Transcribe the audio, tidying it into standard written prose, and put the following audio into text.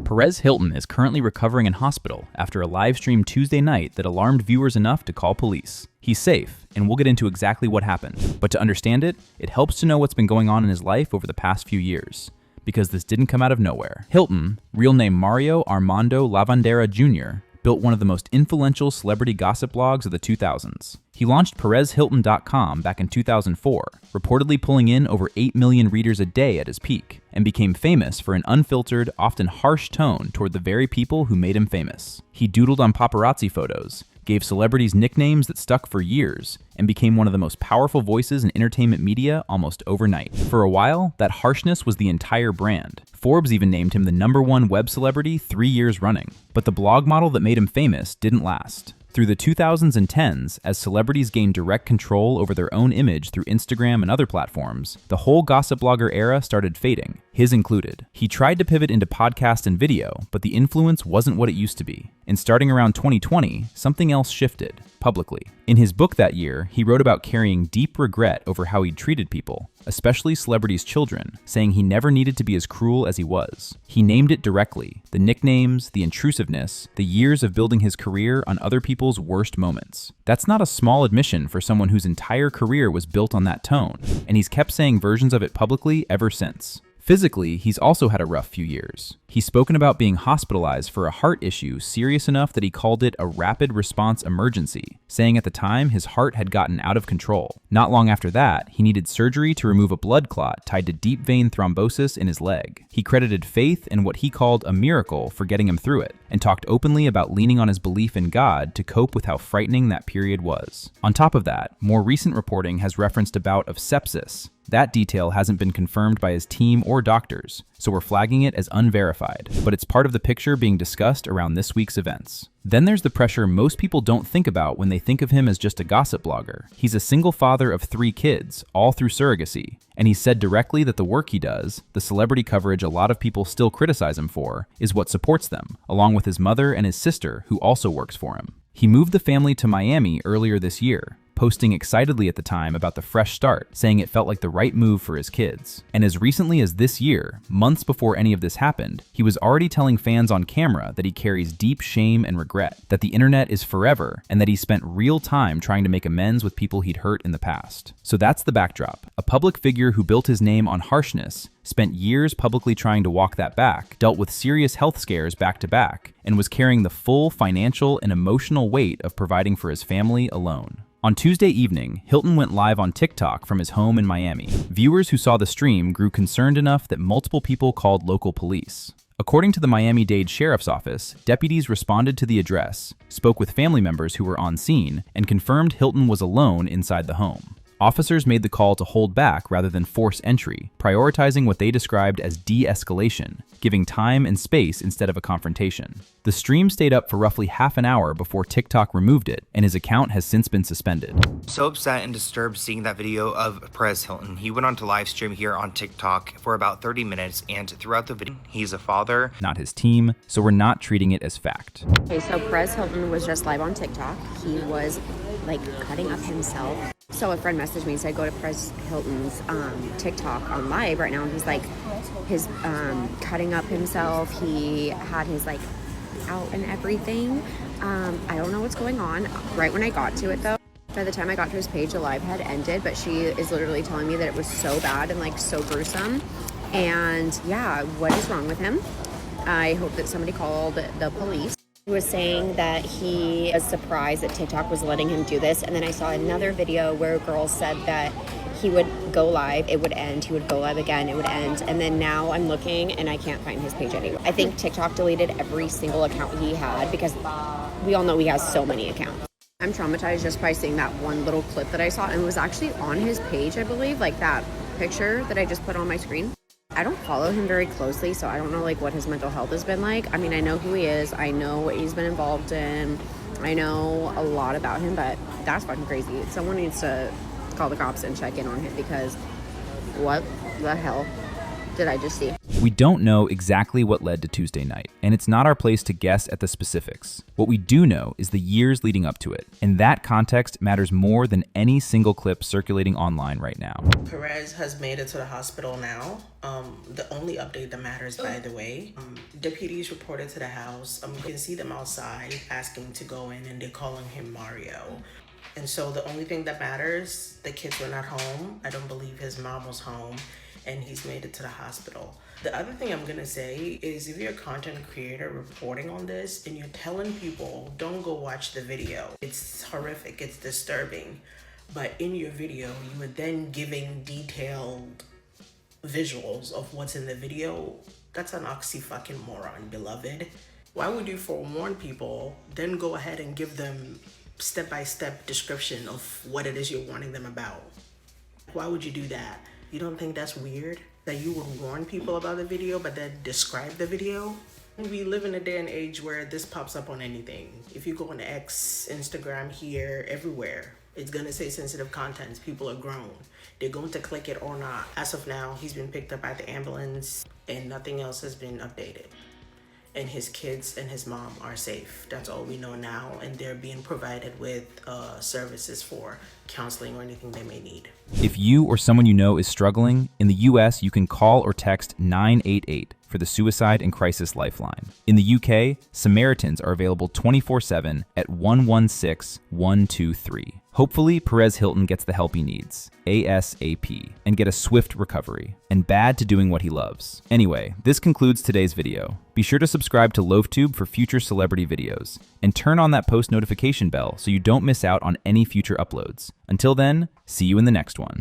Perez Hilton is currently recovering in hospital after a live stream Tuesday night that alarmed viewers enough to call police. He's safe, and we'll get into exactly what happened. But to understand it, it helps to know what's been going on in his life over the past few years, because this didn't come out of nowhere. Hilton, real name Mario Armando Lavandera Jr., built one of the most influential celebrity gossip blogs of the 2000s. He launched PerezHilton.com back in 2004, reportedly pulling in over 8 million readers a day at his peak, and became famous for an unfiltered, often harsh tone toward the very people who made him famous. He doodled on paparazzi photos, gave celebrities nicknames that stuck for years, and became one of the most powerful voices in entertainment media almost overnight. For a while, that harshness was the entire brand. Forbes even named him the #1 web celebrity 3 years running. But the blog model that made him famous didn't last. Through the 2000s and 10s, as celebrities gained direct control over their own image through Instagram and other platforms, the whole gossip blogger era started fading, his included. He tried to pivot into podcast and video, but the influence wasn't what it used to be. And starting around 2020, something else shifted, publicly. In his book that year, he wrote about carrying deep regret over how he'd treated people, especially celebrities' children, saying he never needed to be as cruel as he was. He named it directly: the nicknames, the intrusiveness, the years of building his career on other people's worst moments. That's not a small admission for someone whose entire career was built on that tone, and he's kept saying versions of it publicly ever since. Physically, he's also had a rough few years. He's spoken about being hospitalized for a heart issue serious enough that he called it a rapid response emergency, saying at the time his heart had gotten out of control. Not long after that, he needed surgery to remove a blood clot tied to deep vein thrombosis in his leg. He credited faith and what he called a miracle for getting him through it, and talked openly about leaning on his belief in God to cope with how frightening that period was. On top of that, more recent reporting has referenced a bout of sepsis. That detail hasn't been confirmed by his team or doctors, so we're flagging it as unverified, but it's part of the picture being discussed around this week's events. Then there's the pressure most people don't think about when they think of him as just a gossip blogger. He's a single father of 3 kids, all through surrogacy, and he said directly that the work he does, the celebrity coverage a lot of people still criticize him for, is what supports them, along with his mother and his sister, who also works for him. He moved the family to Miami earlier this year, posting excitedly at the time about the fresh start, saying it felt like the right move for his kids. And as recently as this year, months before any of this happened, he was already telling fans on camera that he carries deep shame and regret, that the internet is forever, and that he spent real time trying to make amends with people he'd hurt in the past. So that's the backdrop. A public figure who built his name on harshness, spent years publicly trying to walk that back, dealt with serious health scares back to back, and was carrying the full financial and emotional weight of providing for his family alone. On Tuesday evening, Hilton went live on TikTok from his home in Miami. Viewers who saw the stream grew concerned enough that multiple people called local police. According to the Miami-Dade Sheriff's Office, deputies responded to the address, spoke with family members who were on scene, and confirmed Hilton was alone inside the home. Officers made the call to hold back rather than force entry, prioritizing what they described as de-escalation, giving time and space instead of a confrontation. The stream stayed up for roughly half an hour before TikTok removed it, and his account has since been suspended. So upset and disturbed seeing that video of Perez Hilton. He went on to live stream here on TikTok for about 30 minutes, and throughout the video, he's a father, not his team, so we're not treating it as fact. Okay, so Perez Hilton was just live on TikTok. He was like cutting up himself. So a friend messaged me and said, go to Perez Hilton's TikTok on live right now. And he's like, his cutting up himself. He had his like out and everything. I don't know what's going on. Right when I got to it though, by the time I got to his page, the live had ended, but she is literally telling me that it was so bad and like so gruesome. And yeah, what is wrong with him? I hope that somebody called the police. He was saying that he was surprised that TikTok was letting him do this. And then I saw another video where a girl said that he would go live, it would end, he would go live again, it would end. And then now I'm looking and I can't find his page anywhere. I think TikTok deleted every single account he had because we all know he has so many accounts. I'm traumatized just by seeing that one little clip that I saw, and it was actually on his page, I believe, like that picture that I just put on my screen. I don't follow him very closely, so I don't know like what his mental health has been like. I mean, I know who he is, I know what he's been involved in, I know a lot about him, but that's fucking crazy. Someone needs to call the cops and check in on him because what the hell? did I just see? We don't know exactly what led to Tuesday night, and it's not our place to guess at the specifics. What we do know is the years leading up to it, and that context matters more than any single clip circulating online right now. Perez has made it to the hospital now. The only update that matters, by the way, deputies reported to the house. You can see them outside asking to go in, and they're calling him Mario. And so the only thing that matters, the kids were not home. I don't believe his mom was home, and he's made it to the hospital. The other thing I'm gonna say is if you're a content creator reporting on this and you're telling people, don't go watch the video. It's horrific, it's disturbing. But in your video, you are then giving detailed visuals of what's in the video. That's an oxy-fucking-moron, beloved. Why would you forewarn people, then go ahead and give them step-by-step description of what it is you're warning them about? Why would you do that? You don't think that's weird? That you would warn people about the video, but then describe the video? We live in a day and age where this pops up on anything. If you go on X, Instagram, here, everywhere, it's gonna say sensitive content. People are grown. They're going to click it or not. As of now, he's been picked up by the ambulance and nothing else has been updated. And his kids and his mom are safe. That's all we know now. And they're being provided with services for counseling or anything they may need. If you or someone you know is struggling, in the US, you can call or text 988 for the Suicide and Crisis Lifeline. In the UK, Samaritans are available 24/7 at 116 123. Hopefully, Perez Hilton gets the help he needs, ASAP, and get a swift recovery, and bad to doing what he loves. Anyway, this concludes today's video. Be sure to subscribe to LoafTube for future celebrity videos, and turn on that post notification bell so you don't miss out on any future uploads. Until then, see you in the next one.